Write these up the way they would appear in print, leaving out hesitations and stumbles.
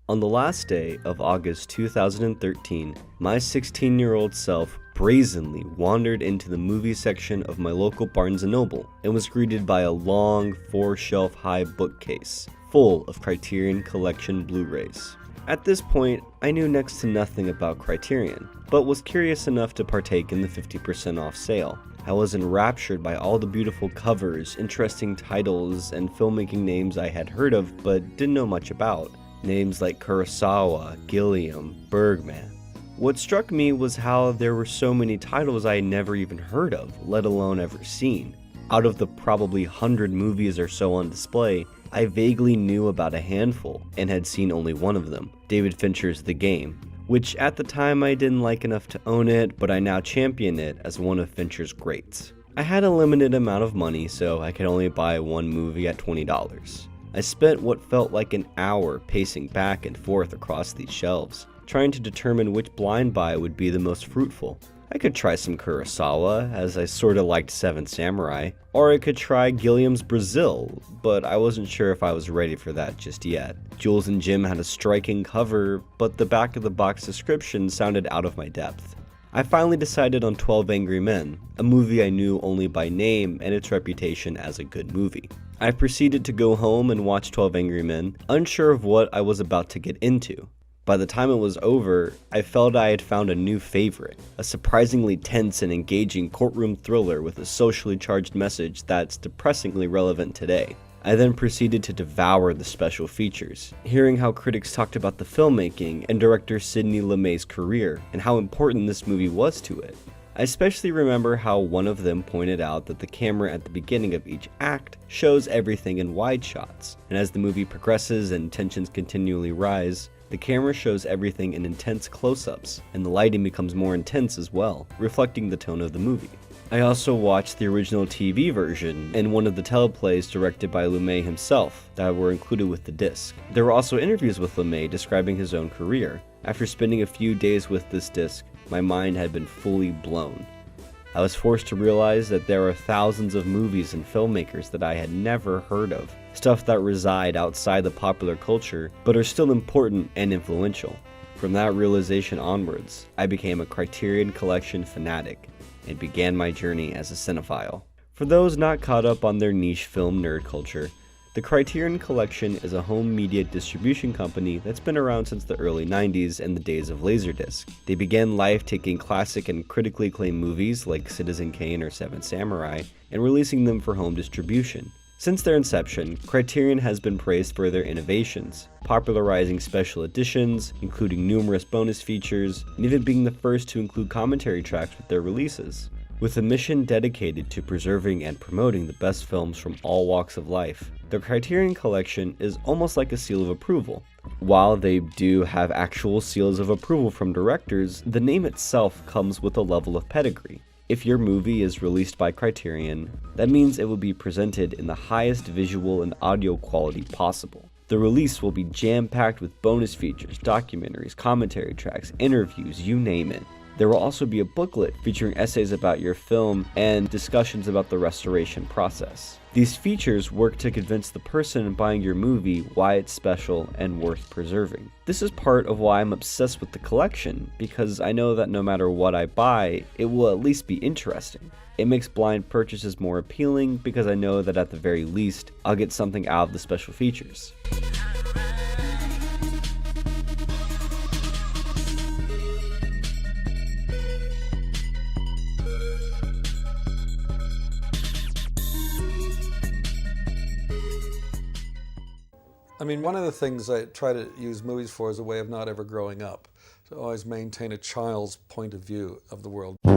On the last day of August 2013, my 16-year-old self brazenly wandered into the movie section of my local Barnes & Noble and was greeted by a long 4-shelf high bookcase full of Criterion Collection Blu-rays. At this point, I knew next to nothing about Criterion, but was curious enough to partake in the 50% off sale. I was enraptured by all the beautiful covers, interesting titles, and filmmaking names I had heard of but didn't know much about. Names like Kurosawa, Gilliam, Bergman. What struck me was how there were so many titles I had never even heard of, let alone ever seen. Out of the probably 100 movies or so on display, I vaguely knew about a handful and had seen only one of them, David Fincher's The Game, which at the time I didn't like enough to own it, but I now champion it as one of Fincher's greats. I had a limited amount of money, so I could only buy one movie at $20. I spent what felt like an hour pacing back and forth across these shelves, trying to determine which blind buy would be the most fruitful. I could try some Kurosawa, as I sorta liked Seven Samurai, or I could try Gilliam's Brazil, but I wasn't sure if I was ready for that just yet. Jules and Jim had a striking cover, but the back of the box description sounded out of my depth. I finally decided on 12 Angry Men, a movie I knew only by name and its reputation as a good movie. I proceeded to go home and watch 12 Angry Men, unsure of what I was about to get into. By the time it was over, I felt I had found a new favorite, a surprisingly tense and engaging courtroom thriller with a socially charged message that's depressingly relevant today. I then proceeded to devour the special features, hearing how critics talked about the filmmaking and director Sidney Lumet's career and how important this movie was to it. I especially remember how one of them pointed out that the camera at the beginning of each act shows everything in wide shots, and as the movie progresses and tensions continually rise, the camera shows everything in intense close-ups, and the lighting becomes more intense as well, reflecting the tone of the movie. I also watched the original TV version and one of the teleplays directed by Lumet himself that were included with the disc. There were also interviews with Lumet describing his own career. After spending a few days with this disc, my mind had been fully blown. I was forced to realize that there are thousands of movies and filmmakers that I had never heard of, stuff that reside outside the popular culture, but are still important and influential. From that realization onwards, I became a Criterion Collection fanatic, and began my journey as a cinephile. For those not caught up on their niche film nerd culture, the Criterion Collection is a home media distribution company that's been around since the early 90s and the days of Laserdisc. They began life taking classic and critically acclaimed movies like Citizen Kane or Seven Samurai and releasing them for home distribution. Since their inception, Criterion has been praised for their innovations, popularizing special editions, including numerous bonus features, and even being the first to include commentary tracks with their releases. With a mission dedicated to preserving and promoting the best films from all walks of life, the Criterion Collection is almost like a seal of approval. While they do have actual seals of approval from directors, the name itself comes with a level of pedigree. If your movie is released by Criterion, that means it will be presented in the highest visual and audio quality possible. The release will be jam-packed with bonus features, documentaries, commentary tracks, interviews, you name it. There will also be a booklet featuring essays about your film and discussions about the restoration process. These features work to convince the person buying your movie why it's special and worth preserving. This is part of why I'm obsessed with the collection, because I know that no matter what I buy, it will at least be interesting. It makes blind purchases more appealing because I know that at the very least, I'll get something out of the special features. I mean, one of the things I try to use movies for is a way of not ever growing up, to always maintain a child's point of view of the world. I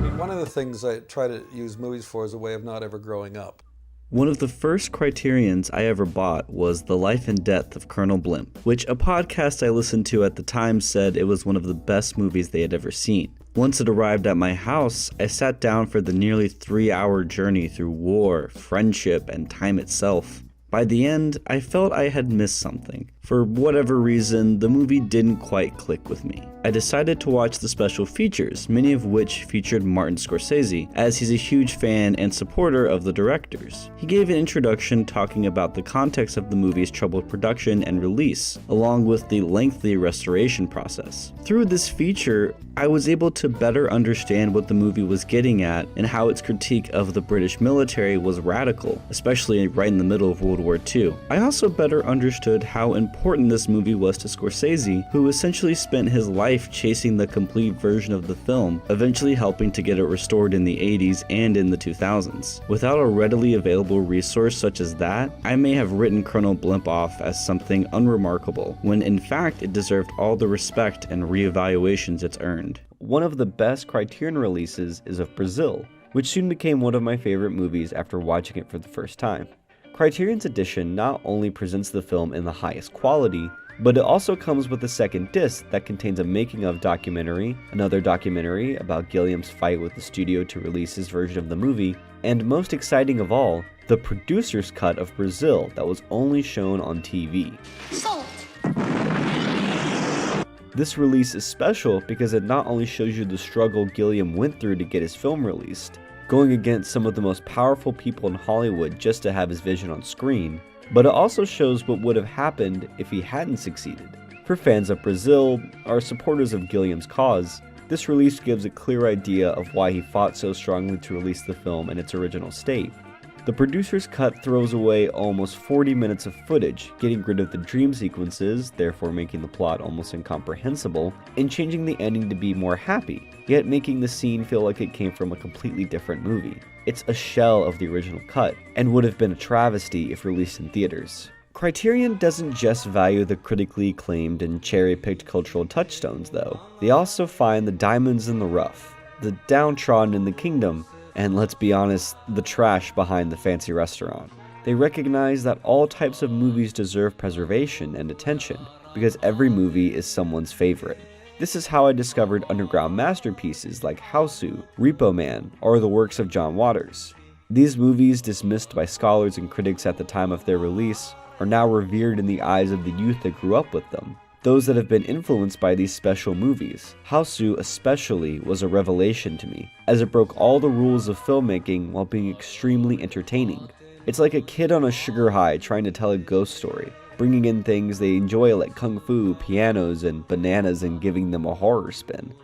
mean, one of the things I try to use movies for is a way of not ever growing up. One of the first Criterions I ever bought was The Life and Death of Colonel Blimp, which a podcast I listened to at the time said it was one of the best movies they had ever seen. Once it arrived at my house, I sat down for the nearly 3-hour journey through war, friendship, and time itself. By the end, I felt I had missed something. For whatever reason, the movie didn't quite click with me. I decided to watch the special features, many of which featured Martin Scorsese, as he's a huge fan and supporter of the directors. He gave an introduction talking about the context of the movie's troubled production and release, along with the lengthy restoration process. Through this feature, I was able to better understand what the movie was getting at and how its critique of the British military was radical, especially right in the middle of World War II. I also better understood how important this movie was to Scorsese, who essentially spent his life chasing the complete version of the film, eventually helping to get it restored in the 80s and in the 2000s. Without a readily available resource such as that, I may have written Colonel Blimp off as something unremarkable, when in fact it deserved all the respect and reevaluations it's earned. One of the best Criterion releases is of Brazil, which soon became one of my favorite movies after watching it for the first time. Criterion's edition not only presents the film in the highest quality, but it also comes with a second disc that contains a making-of documentary, another documentary about Gilliam's fight with the studio to release his version of the movie, and most exciting of all, the producer's cut of Brazil that was only shown on TV. Sold. This release is special because it not only shows you the struggle Gilliam went through to get his film released, going against some of the most powerful people in Hollywood just to have his vision on screen, but it also shows what would have happened if he hadn't succeeded. For fans of Brazil, or supporters of Gilliam's cause, this release gives a clear idea of why he fought so strongly to release the film in its original state. The producer's cut throws away almost 40 minutes of footage, getting rid of the dream sequences, therefore making the plot almost incomprehensible, and changing the ending to be more happy, yet making the scene feel like it came from a completely different movie. It's a shell of the original cut, and would have been a travesty if released in theaters. Criterion doesn't just value the critically acclaimed and cherry-picked cultural touchstones, though. They also find the diamonds in the rough, the downtrodden in the kingdom, and let's be honest, the trash behind the fancy restaurant. They recognize that all types of movies deserve preservation and attention, because every movie is someone's favorite. This is how I discovered underground masterpieces like Hausu, Repo Man, or the works of John Waters. These movies, dismissed by scholars and critics at the time of their release, are now revered in the eyes of the youth that grew up with them, those that have been influenced by these special movies. Hausu especially was a revelation to me, as it broke all the rules of filmmaking while being extremely entertaining. It's like a kid on a sugar high trying to tell a ghost story, bringing in things they enjoy like kung fu, pianos, and bananas and giving them a horror spin.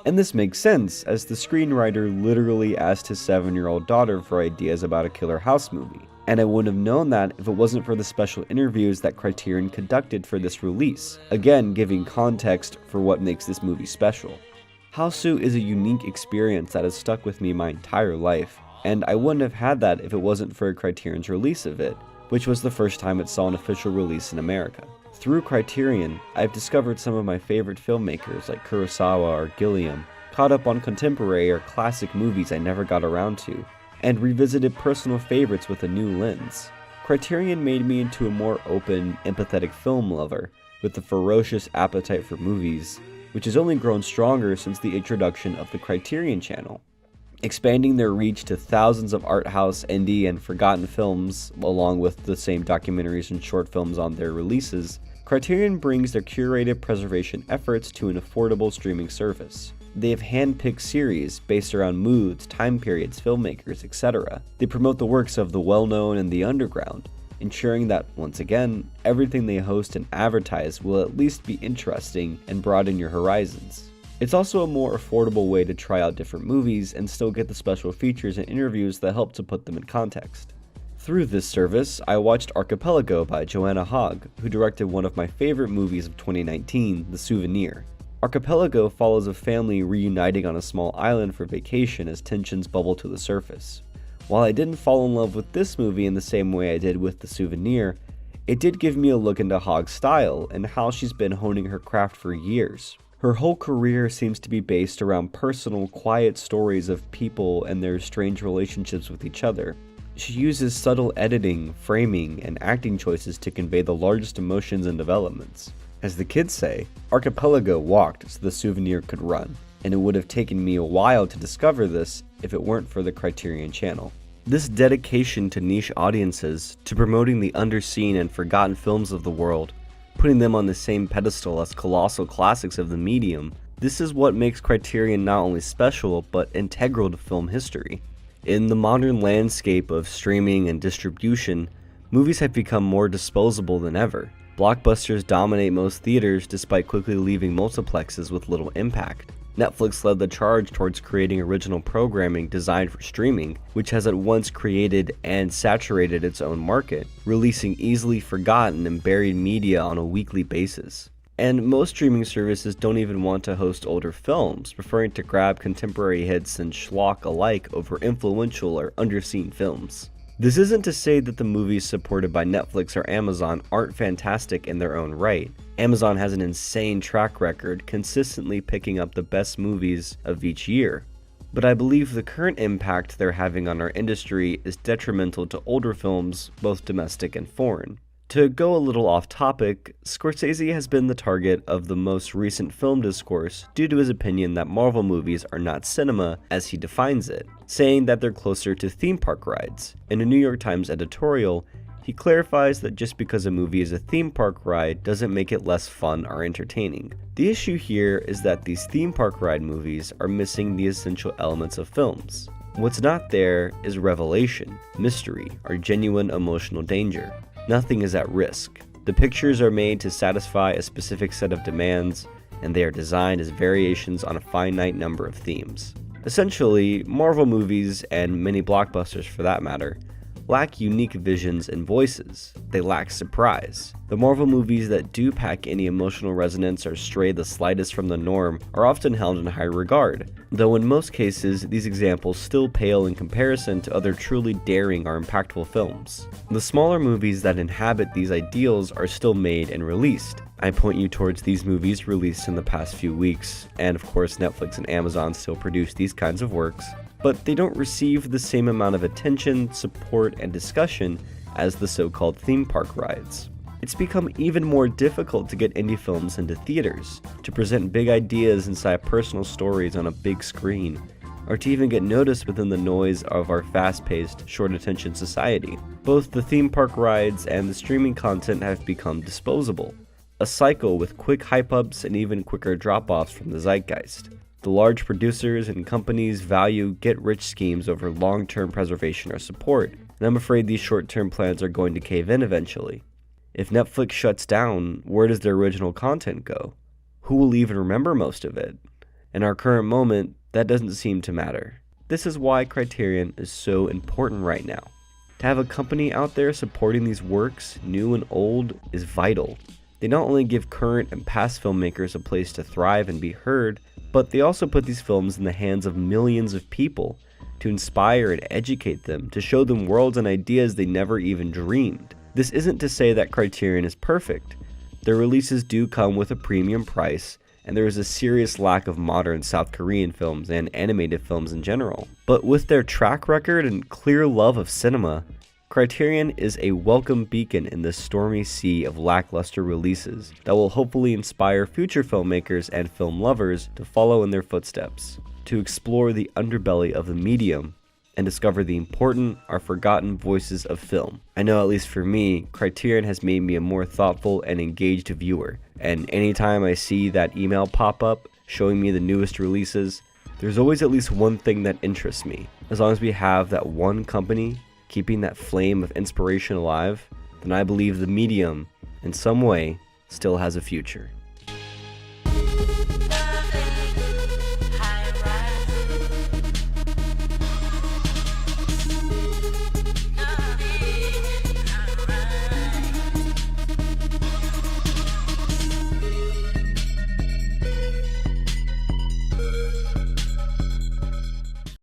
And this makes sense, as the screenwriter literally asked his 7-year-old daughter for ideas about a killer house movie. And I wouldn't have known that if it wasn't for the special interviews that Criterion conducted for this release, again giving context for what makes this movie special. Hausu is a unique experience that has stuck with me my entire life, and I wouldn't have had that if it wasn't for Criterion's release of it, which was the first time it saw an official release in America. Through Criterion, I've discovered some of my favorite filmmakers like Kurosawa or Gilliam, caught up on contemporary or classic movies I never got around to, and revisited personal favorites with a new lens. Criterion made me into a more open, empathetic film lover, with a ferocious appetite for movies, which has only grown stronger since the introduction of the Criterion channel. Expanding their reach to thousands of art house, indie, and forgotten films, along with the same documentaries and short films on their releases, Criterion brings their curated preservation efforts to an affordable streaming service. They have hand-picked series based around moods, time periods, filmmakers, etc. They promote the works of the well-known and the underground, ensuring that, once again, everything they host and advertise will at least be interesting and broaden your horizons. It's also a more affordable way to try out different movies and still get the special features and interviews that help to put them in context. Through this service, I watched Archipelago by Joanna Hogg, who directed one of my favorite movies of 2019, The Souvenir. Archipelago follows a family reuniting on a small island for vacation as tensions bubble to the surface. While I didn't fall in love with this movie in the same way I did with The Souvenir, it did give me a look into Hogg's style and how she's been honing her craft for years. Her whole career seems to be based around personal, quiet stories of people and their strange relationships with each other. She uses subtle editing, framing, and acting choices to convey the largest emotions and developments. As the kids say, Archipelago walked so the souvenir could run, and it would have taken me a while to discover this if it weren't for the Criterion channel. This dedication to niche audiences, to promoting the underseen and forgotten films of the world, putting them on the same pedestal as colossal classics of the medium, this is what makes Criterion not only special, but integral to film history. In the modern landscape of streaming and distribution, movies have become more disposable than ever. Blockbusters dominate most theaters despite quickly leaving multiplexes with little impact. Netflix led the charge towards creating original programming designed for streaming, which has at once created and saturated its own market, releasing easily forgotten and buried media on a weekly basis. And most streaming services don't even want to host older films, preferring to grab contemporary hits and schlock alike over influential or underseen films. This isn't to say that the movies supported by Netflix or Amazon aren't fantastic in their own right. Amazon has an insane track record, consistently picking up the best movies of each year. But I believe the current impact they're having on our industry is detrimental to older films, both domestic and foreign. To go a little off topic, Scorsese has been the target of the most recent film discourse due to his opinion that Marvel movies are not cinema as he defines it, saying that they're closer to theme park rides. In a New York Times editorial, he clarifies that just because a movie is a theme park ride doesn't make it less fun or entertaining. The issue here is that these theme park ride movies are missing the essential elements of films. What's not there is revelation, mystery, or genuine emotional danger. Nothing is at risk. The pictures are made to satisfy a specific set of demands, and they are designed as variations on a finite number of themes. Essentially, Marvel movies, and many blockbusters for that matter, lack unique visions and voices. They lack surprise. The Marvel movies that do pack any emotional resonance or stray the slightest from the norm are often held in high regard, though in most cases these examples still pale in comparison to other truly daring or impactful films. The smaller movies that inhabit these ideals are still made and released. I point you towards these movies released in the past few weeks, and of course Netflix and Amazon still produce these kinds of works, but they don't receive the same amount of attention, support, and discussion as the so-called theme park rides. It's become even more difficult to get indie films into theaters, to present big ideas inside personal stories on a big screen, or to even get noticed within the noise of our fast-paced, short-attention society. Both the theme park rides and the streaming content have become disposable, a cycle with quick hype-ups and even quicker drop-offs from the zeitgeist. The large producers and companies value get-rich schemes over long-term preservation or support, and I'm afraid these short-term plans are going to cave in eventually. If Netflix shuts down, where does their original content go? Who will even remember most of it? In our current moment, that doesn't seem to matter. This is why Criterion is so important right now. To have a company out there supporting these works, new and old, is vital. They not only give current and past filmmakers a place to thrive and be heard, but they also put these films in the hands of millions of people to inspire and educate them, to show them worlds and ideas they never even dreamed. This isn't to say that Criterion is perfect. Their releases do come with a premium price, and there is a serious lack of modern South Korean films and animated films in general. But with their track record and clear love of cinema, Criterion is a welcome beacon in the stormy sea of lackluster releases that will hopefully inspire future filmmakers and film lovers to follow in their footsteps, to explore the underbelly of the medium and discover the important or forgotten voices of film. I know, at least for me, Criterion has made me a more thoughtful and engaged viewer, and anytime I see that email pop up showing me the newest releases, there's always at least one thing that interests me. As long as we have that one company keeping that flame of inspiration alive, then I believe the medium, in some way, still has a future.